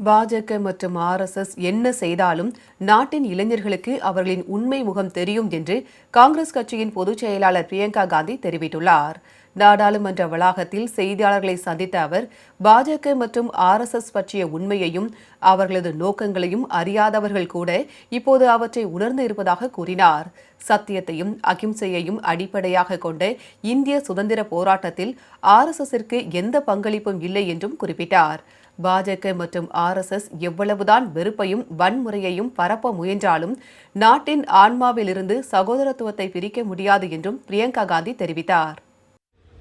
பாஜக மற்றும் ஆர்எஸ்எஸ் என்ன செய்தாலும் நாட்டின் இளைஞர்களுக்கு அவர்களின் உண்மை முகம் தெரியும் என்று காங்கிரஸ் கட்சியின் பொதுச் செயலாளர் பிரியங்கா காந்தி தெரிவித்துள்ளார். நாடாளுமன்ற வளாகத்தில் செய்தியாளர்களை சந்தித்த அவர் பாஜக மற்றும் ஆர்எஸ்எஸ் பற்றிய உண்மையையும் அவர்களது நோக்கங்களையும் அறியாதவர்கள் கூட இப்போது அவற்றை உணர்ந்து இருப்பதாக கூறினார். சத்தியத்தையும் அகிம்சையையும் அடிப்படையாக கொண்ட இந்திய சுதந்திர போராட்டத்தில் ஆர்எஸ்எஸ்ஸிற்கு எந்த பங்களிப்பும் இல்லை என்றும் குறிப்பிட்டார். பாஜக மற்றும் ஆர்எஸ்எஸ் எவ்வளவுதான் வெறுப்பையும் வன்முறையையும் பரப்ப முயன்றாலும் நாட்டின் ஆன்மாவிலிருந்து சகோதரத்துவத்தை பிரிக்க முடியாது என்றும் பிரியங்கா காந்தி தெரிவித்தார்.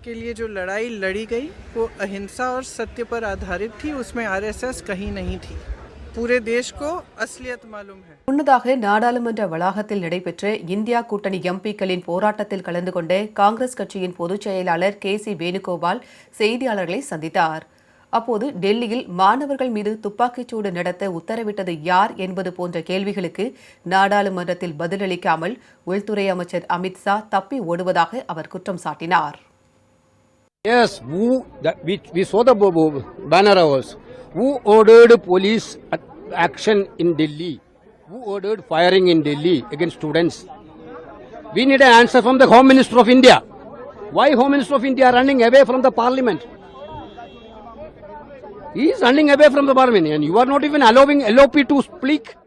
के लिए जो लड़ाई लड़ी गई वो अहिंसा और सत्य पर आधारित थी. उसमें आरएसएस कहीं नहीं थी. पूरे देश को असलियत मालूम है. முன்னதாக நாடாளுமன்ற வளாகத்தில் நடைபெற்ற இந்தியா கூட்டணி எம்பிக்களின் போராட்டத்தில் கலந்து கொண்ட காங்கிரஸ் கட்சியின் பொதுச் செயலாளர் கே.சி. வேணுகோபால் செய்தியாளர்களை சந்தித்தார். அப்போது டெல்லியில் மாணவர்கள் மீது துப்பாக்கிச்சூடு நடத்த உத்தரவிட்டது யார் என்பது போன்ற கேள்விகளுக்கு நாடாளுமன்றத்தில் பதிலளிக்காமல் உள்துறை அமைச்சர் அமித்ஷா தப்பி ஓடுவதாக அவர் குற்றம் சாட்டினார். Yes, we saw the banner hours. Who ordered police action in Delhi? Who ordered firing in Delhi against students? We need an answer from the Home Minister of India. Why Home Minister of India running away from the Parliament? He is running away from the Parliament and you are not even allowing LOP to speak.